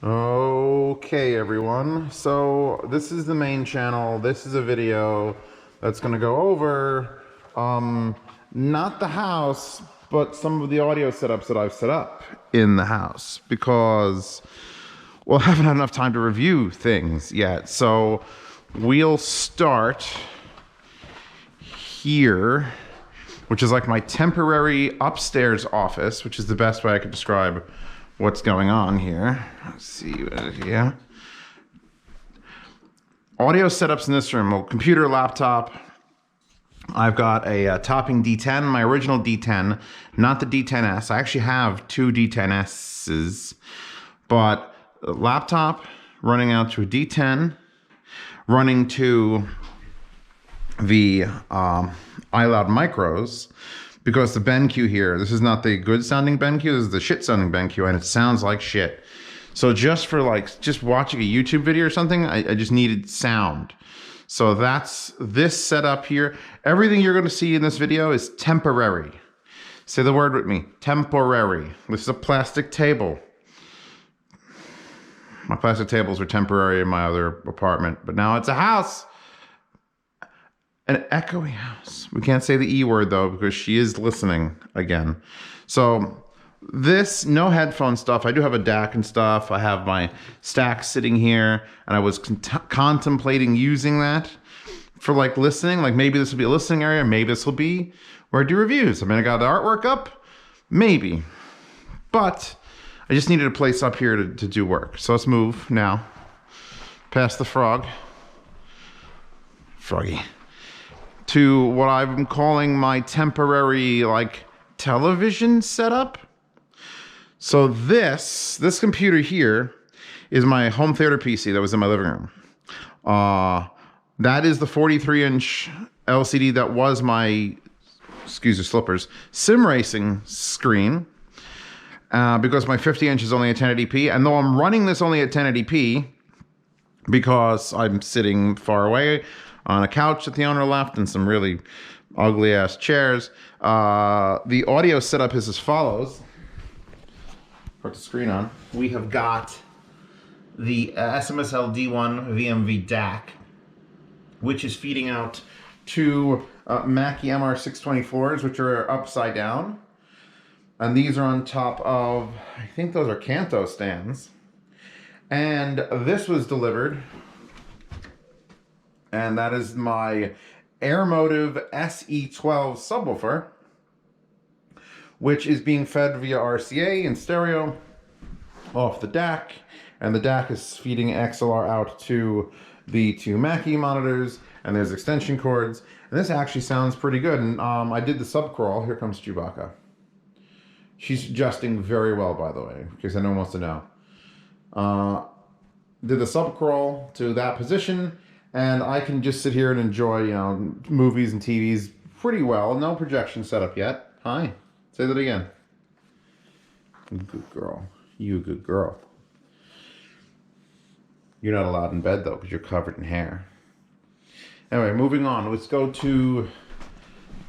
Okay, everyone. So this is the main channel. This is a video that's going to go over not the house, but some of the audio setups that I've set up in the house because, well, I haven't had enough time to review things yet. So we'll start here, which is like my temporary upstairs office, which is the best way I could describe what's going on here. Let's see what it is here. Audio setups in this room. Well, computer, laptop. I've got a topping D10, my original D10, not the D10S. I actually have two D10Ss, but laptop running out to a D10, running to the iLoud micros, because the BenQ here, this is not the good sounding BenQ, this is the shit sounding BenQ, and it sounds like shit. So just for just watching a YouTube video or something, I just needed sound. So that's this setup here. Everything you're gonna see in this video is temporary. Say the word with me, temporary. This is a plastic table. My plastic tables were temporary in my other apartment, but now it's a house. An echoey house. We can't say the E word though, because she is listening again. So this, no headphone stuff. I do have a DAC and stuff. I have my stack sitting here, and I was contemplating using that for listening. Like maybe this will be a listening area. Maybe this will be where I do reviews. I mean, I got the artwork up, maybe. But I just needed a place up here to do work. So let's move now past the froggy, to what I'm calling my temporary television setup. So this computer here is my home theater PC that was in my living room. That is the 43-inch LCD that was my, excuse the slippers, sim racing screen, because my 50-inch is only at 1080p. And though I'm running this only at 1080p because I'm sitting far away on a couch that the owner left and some really ugly ass chairs, the audio setup is as follows. Put the screen on. We have got the SMSL D1 VMV DAC, which is feeding out two Mackie MR624s, which are upside down. And these are on top of, I think those are Kanto stands. And this was delivered, and that is my Airmotive SE12 subwoofer, which is being fed via RCA in stereo off the DAC, and the DAC is feeding XLR out to the two Mackie monitors, and there's extension cords, and this actually sounds pretty good. And I did the subcrawl. Here comes Chewbacca. She's adjusting very well, by the way, in case anyone wants to know. Did the subcrawl to that position, and I can just sit here and enjoy, movies and TVs pretty well. No projection setup yet. Hi. Say that again. Good girl. You a good girl. You're not allowed in bed, though, because you're covered in hair. Anyway, moving on. Let's go to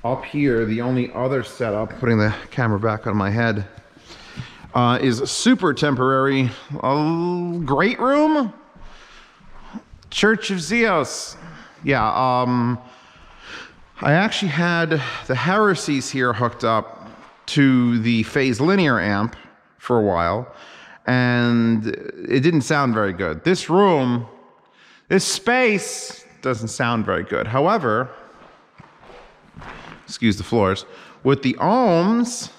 up here. The only other setup, putting the camera back on my head, is super temporary. A great room. Church of Zeus. Yeah, I actually had the heresies here hooked up to the phase linear amp for a while, and it didn't sound very good. This room, this space doesn't sound very good. However, excuse the floors, with the ohms,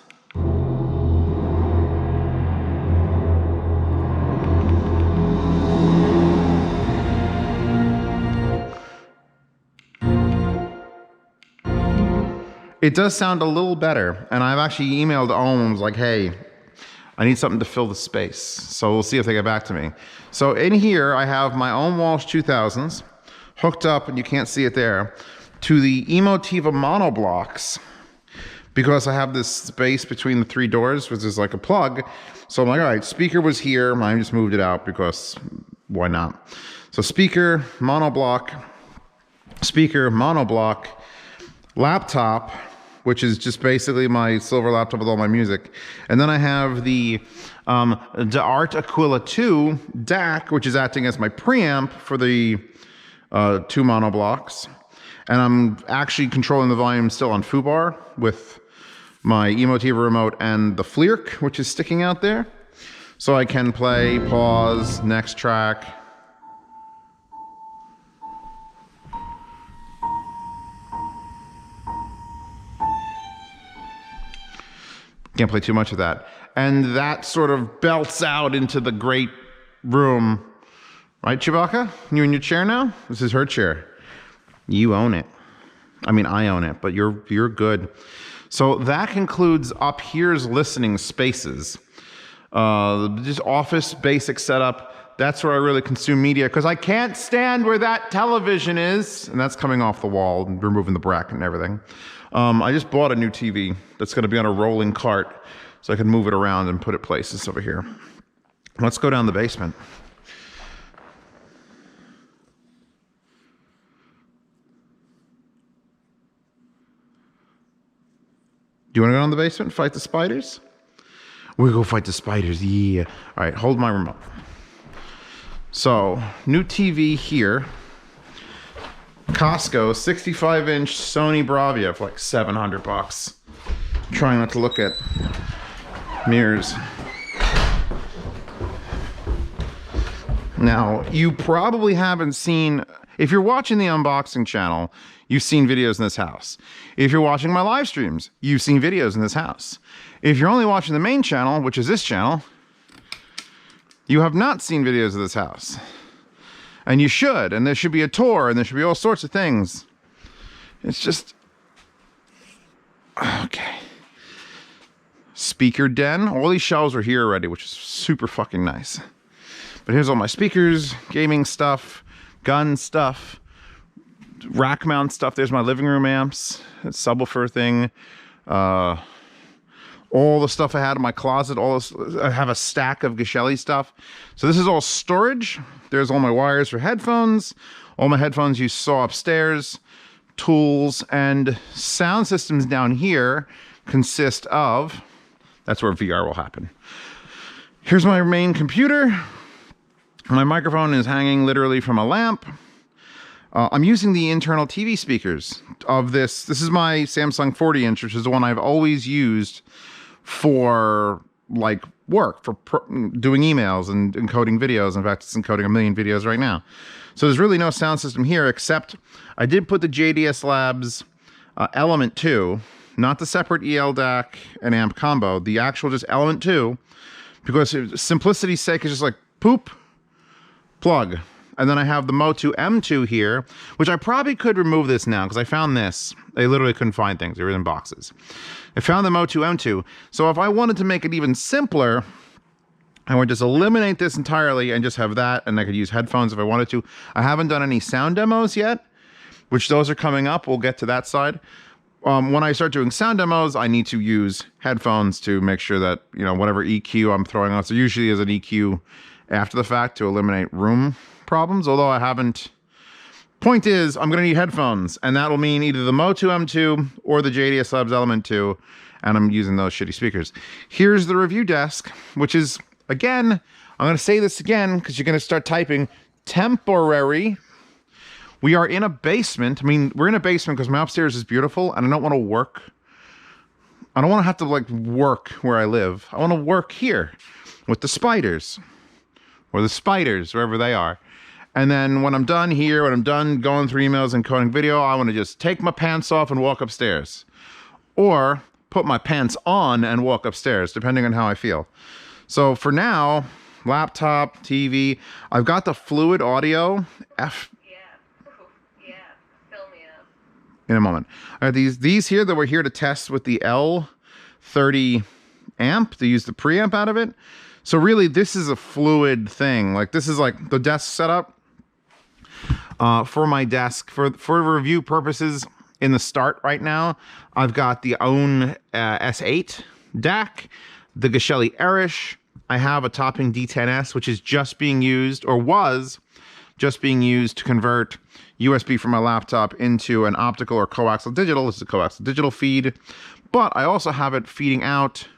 it does sound a little better. And I've actually emailed ohms like, hey, I need something to fill the space. So we'll see if they get back to me. So in here, I have my own Walsh 2000s hooked up, and you can't see it there, to the Emotiva monoblocks, because I have this space between the three doors, which is like a plug. So I'm like, all right, speaker was here. I just moved it out because why not? So speaker, monoblock, laptop, which is just basically my silver laptop with all my music. And then I have the the Art Aquila 2 DAC, which is acting as my preamp for the 2 mono blocks. And I'm actually controlling the volume still on foobar with my Emotiva remote and the FLIRC, which is sticking out there. So I can play, pause, next track. Can't play too much of that. And that sort of belts out into the great room. Right, Chewbacca? You in your chair now? This is her chair. You own it. I mean, I own it, but you're good. So that concludes up here's listening spaces. Just office basic setup. That's where I really consume media because I can't stand where that television is. And that's coming off the wall and removing the bracket and everything. I just bought a new TV that's going to be on a rolling cart so I can move it around and put it places over here. Let's go down the basement. Do you want to go down the basement and fight the spiders? We'll go fight the spiders, yeah. All right, hold my remote. So, new TV here. Costco, 65-inch Sony Bravia for like $700. Trying not to look at mirrors. Now, you probably haven't seen, if you're watching the unboxing channel, you've seen videos in this house. If you're watching my live streams, you've seen videos in this house. If you're only watching the main channel, which is this channel, you have not seen videos of this house. And you should, and there should be a tour, and there should be all sorts of things. It's just... Okay. Speaker den. All these shelves are here already, which is super fucking nice. But here's all my speakers, gaming stuff, gun stuff, rack mount stuff. There's my living room amps, subwoofer thing, all the stuff I had in my closet. All this, I have a stack of Geshelli stuff. So this is all storage. There's all my wires for headphones. All my headphones you saw upstairs, tools, and sound systems down here consist of, that's where VR will happen. Here's my main computer. My microphone is hanging literally from a lamp. I'm using the internal TV speakers of this. This is my Samsung 40-inch, which is the one I've always used for like work, for doing emails and encoding videos. In fact, it's encoding 1 million videos right now. So there's really no sound system here, except I did put the JDS Labs Element 2, not the separate EL DAC and amp combo, the actual just Element 2, because simplicity's sake is just like poop, plug. And then I have the Motu M2 here, which I probably could remove this now because I found this. I literally couldn't find things. They were in boxes. I found the Motu M2. So if I wanted to make it even simpler, I would just eliminate this entirely and just have that, and I could use headphones if I wanted to. I haven't done any sound demos yet, which those are coming up. We'll get to that side. When I start doing sound demos, I need to use headphones to make sure that, you know, whatever EQ I'm throwing on. So usually as an EQ after the fact to eliminate room problems, although I haven't. Point is, I'm going to need headphones, and that will mean either the Motu M2 or the JDS Labs Element 2, and I'm using those shitty speakers. Here's the review desk, which is, again, I'm going to say this again because you're going to start typing, temporary. We are in a basement. I mean, we're in a basement because my upstairs is beautiful, and I don't want to work. I don't want to have to, like, work where I live. I want to work here with the spiders. Or the spiders, wherever they are. And then when I'm done here, when I'm done going through emails and coding video, I want to just take my pants off and walk upstairs. Or put my pants on and walk upstairs, depending on how I feel. So for now, laptop, TV, I've got the Fluid Audio F. Yeah, fill me up. In a moment. I have these here that we're here to test with the L30 amp, to use the preamp out of it. So really, this is a fluid thing. Like, this is like the desk setup for my desk. For review purposes, in the start right now, I've got the own S8 DAC, the Geshelli Erish. I have a Topping D10S, which is just being used, or was just being used to convert USB from my laptop into an optical or coaxial digital. This is a coaxial digital feed. But I also have it feeding out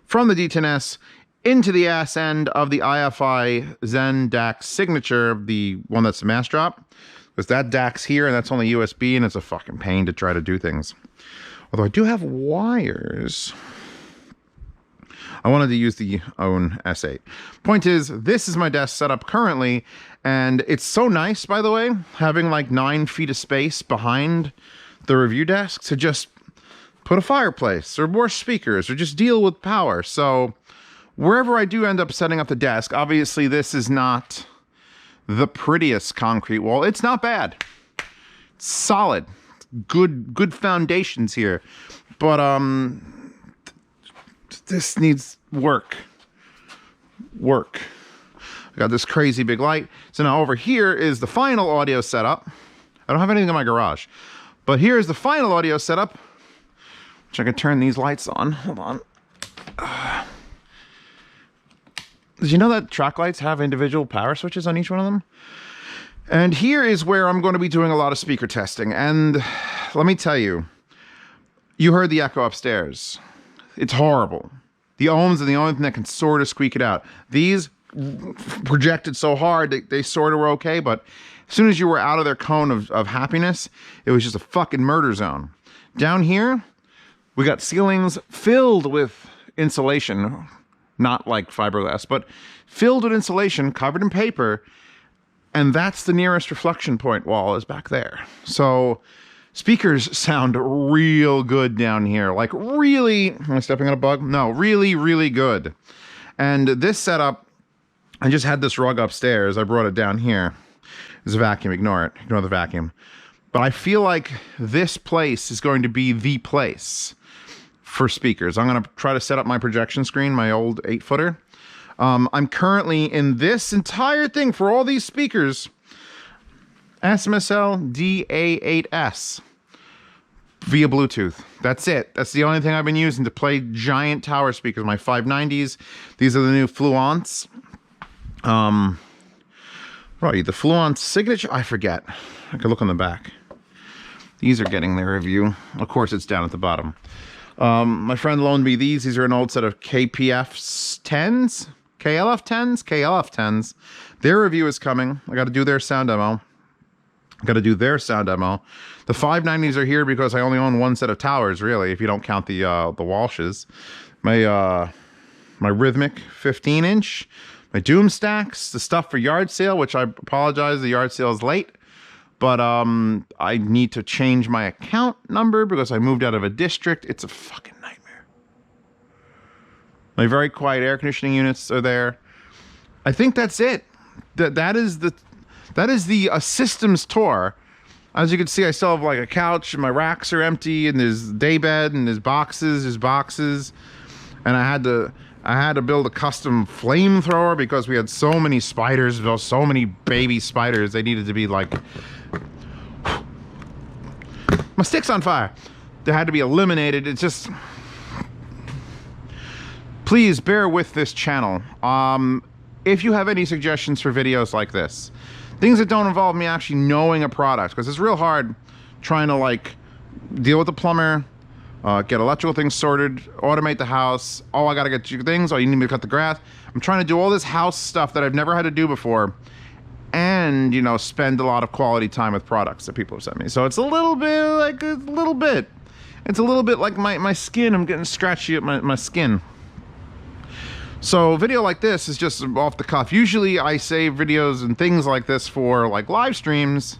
from the D10S into the ass end of the IFI Zen DAC signature, the one that's the mass drop. Because that DAC's here and that's only USB, and it's a fucking pain to try to do things. Although I do have wires. I wanted to use the OWN S8. Point is, this is my desk setup currently, and it's so nice, by the way, having like 9 feet of space behind the review desk to just put a fireplace or more speakers or just deal with power. So wherever I do end up setting up the desk, obviously this is not the prettiest concrete wall. It's not bad. It's solid. Good foundations here. But this needs work. I got this crazy big light. So now over here is the final audio setup. I don't have anything in my garage. But here's the final audio setup, which I can turn these lights on. Hold on. Did you know that track lights have individual power switches on each one of them? And here is where I'm going to be doing a lot of speaker testing. And let me tell you, you heard the echo upstairs. It's horrible. The ohms are the only thing that can sort of squeak it out. These projected so hard, they sort of were okay, but as soon as you were out of their cone of happiness, it was just a fucking murder zone. Down here, we got ceilings filled with insulation, not like fiberglass, but filled with insulation, covered in paper, and that's the nearest reflection point wall is back there. So speakers sound real good down here. Like really, am I stepping on a bug? No, really, really good. And this setup, I just had this rug upstairs. I brought it down here. There's a vacuum, ignore it. Ignore the vacuum. But I feel like this place is going to be the place for speakers. I'm going to try to set up my projection screen, my old 8-footer. I'm currently in this entire thing for all these speakers, SMSL DA8S via Bluetooth. That's it. That's the only thing I've been using to play giant tower speakers. My 590s. These are the new Fluence. Right, the Fluence Signature. I forget. I could look on the back. These are getting their review. Of course, it's down at the bottom. My friend loaned me these. These are an old set of KPF 10s. KLF 10s? KLF 10s. Their review is coming. I got to do their sound demo. The 590s are here because I only own one set of towers, really, if you don't count the Walshes. My Rhythmic 15-inch. My Doom stacks. The stuff for yard sale, which I apologize, the yard sale is late. But I need to change my account number because I moved out of a district. It's a fucking nightmare. My very quiet air conditioning units are there. I think that's it. That is the systems tour. As you can see, I still have like a couch, and my racks are empty, and there's daybed, and there's boxes, and I had to build a custom flamethrower because we had so many spiders, so many baby spiders. They needed to be like, my stick's on fire. They had to be eliminated. It's just, please bear with this channel. If you have any suggestions for videos like this, things that don't involve me actually knowing a product, because it's real hard trying to like deal with the plumber, get electrical things sorted, automate the house. Oh, I gotta get you things. Oh, you need me to cut the grass. I'm trying to do all this house stuff that I've never had to do before, and you know, spend a lot of quality time with products that people have sent me. So it's a little bit like my skin. I'm getting scratchy at my skin. So a video like this is just off the cuff. Usually I save videos and things like this for like live streams,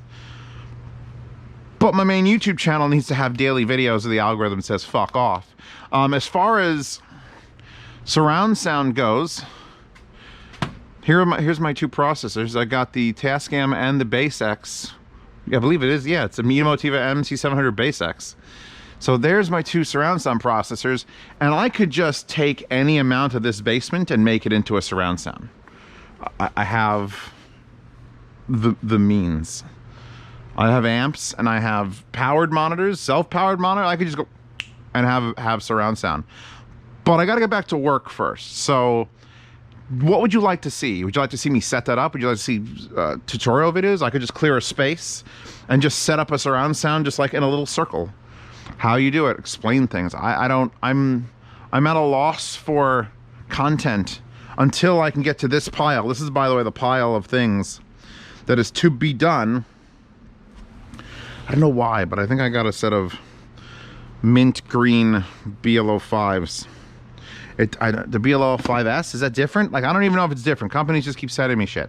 but my main YouTube channel needs to have daily videos or the algorithm says fuck off. As far as surround sound goes, here's my two processors. I got the Tascam and the BassX. Yeah, I believe it is. Yeah, it's a Motiva MC700 BassX. So there's my two surround sound processors, and I could just take any amount of this basement and make it into a surround sound. I have the means. I have amps, and I have powered monitors, self-powered monitor. I could just go and have surround sound. But I gotta get back to work first. So what would you like to see? Would you like to see me set that up? Would you like to see tutorial videos? I could just clear a space and just set up a surround sound just like in a little circle. How you do it, explain things. I'm at a loss for content until I can get to this pile. This is, by the way, the pile of things that is to be done. I don't know why, but I think I got a set of mint green BLO5s. The BLO5S, is that different? Like, I don't even know if it's different. Companies just keep sending me shit.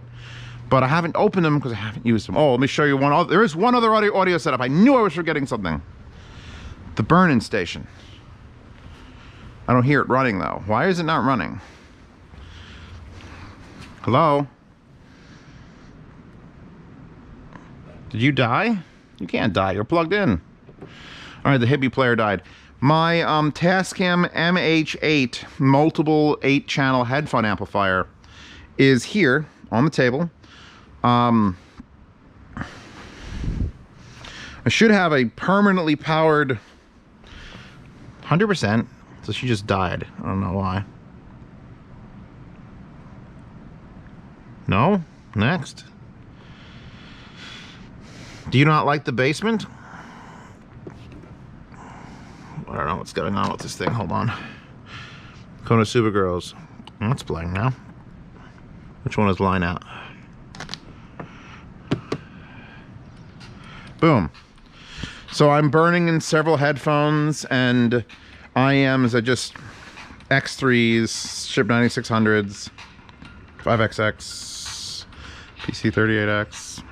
But I haven't opened them because I haven't used them. Oh, let me show you one. There is one other audio setup. I knew I was forgetting something. The burn-in station. I don't hear it running though. Why is it not running? Hello? Did you die? You can't die. You're plugged in. All right, the Hippie player died. My Tascam MH8 multiple 8-channel headphone amplifier is here on the table. I should have a permanently powered 100%. So she just died. I don't know why. No? Next. Do you not like the basement? I don't know what's going on with this thing. Hold on. Konosuba Girls. That's playing now. Which one is line out? Boom. So I'm burning in several headphones and IMs are just X3s, Ship 9600s, 5XX, PC38X,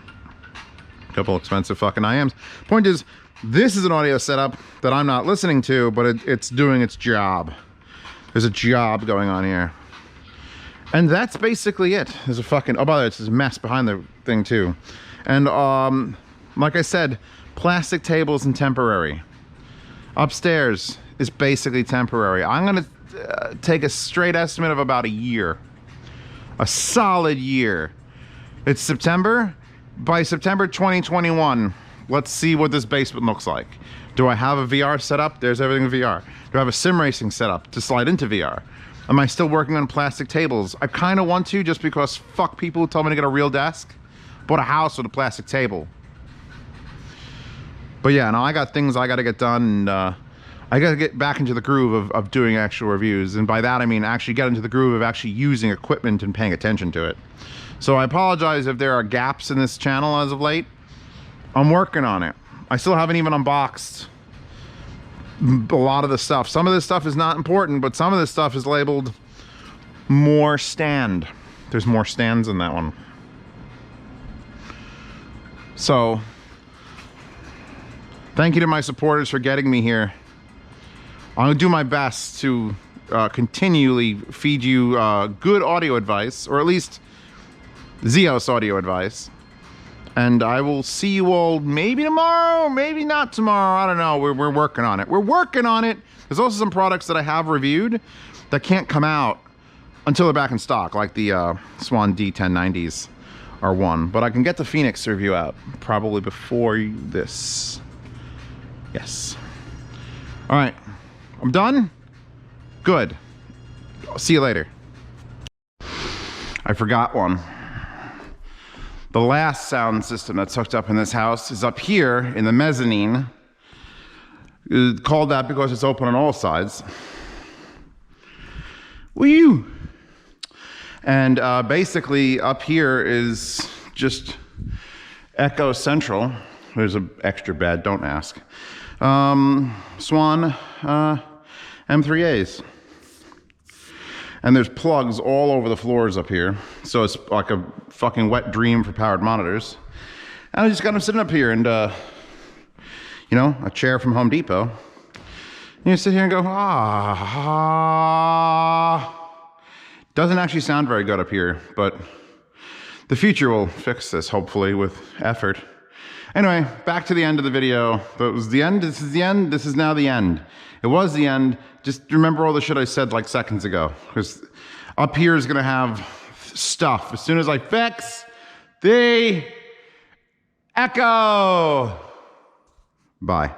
a couple expensive fucking IMs. Point is, this is an audio setup that I'm not listening to, but it's doing its job. There's a job going on here. And that's basically it. There's a fucking, oh, by the way, there's a mess behind the thing too. And like I said, plastic tables and temporary. Upstairs is basically temporary. I'm gonna take a straight estimate of about a year. A solid year. It's September. By September 2021, let's see what this basement looks like. Do I have a VR setup? There's everything in VR. Do I have a sim racing setup to slide into VR? Am I still working on plastic tables? I kind of want to, just because fuck people who tell me to get a real desk. Bought a house with a plastic table. But yeah, no, I got things I got to get done, and I got to get back into the groove of doing actual reviews. And by that I mean actually get into the groove of actually using equipment and paying attention to it. So I apologize if there are gaps in this channel as of late. I'm working on it. I still haven't even unboxed a lot of the stuff. Some of this stuff is not important, but some of this stuff is labeled more stand. There's more stands in that one. So thank you to my supporters for getting me here. I'm gonna do my best to continually feed you good audio advice, or at least Zeos audio advice. And I will see you all maybe tomorrow, maybe not tomorrow. I don't know. We're working on it. We're working on it. There's also some products that I have reviewed that can't come out until they're back in stock, like the Swan D1090s are one. But I can get the Phoenix review out probably before this. Yes. All right. I'm done. Good. I'll see you later. I forgot one. The last sound system that's hooked up in this house is up here in the mezzanine. It's called that because it's open on all sides. Woo! And basically up here is just Echo Central. There's an extra bed, don't ask. Swan M3As. And there's plugs all over the floors up here. So it's like a fucking wet dream for powered monitors. And I just got them sitting up here and, you know, a chair from Home Depot. And you sit here and go, ah. Doesn't actually sound very good up here, but the future will fix this, hopefully, with effort. Anyway, back to the end of the video. That was the end, this is the end, this is now the end. It was the end. Just remember all the shit I said like seconds ago. Because up here is gonna have stuff. As soon as I fix the Echo. Bye.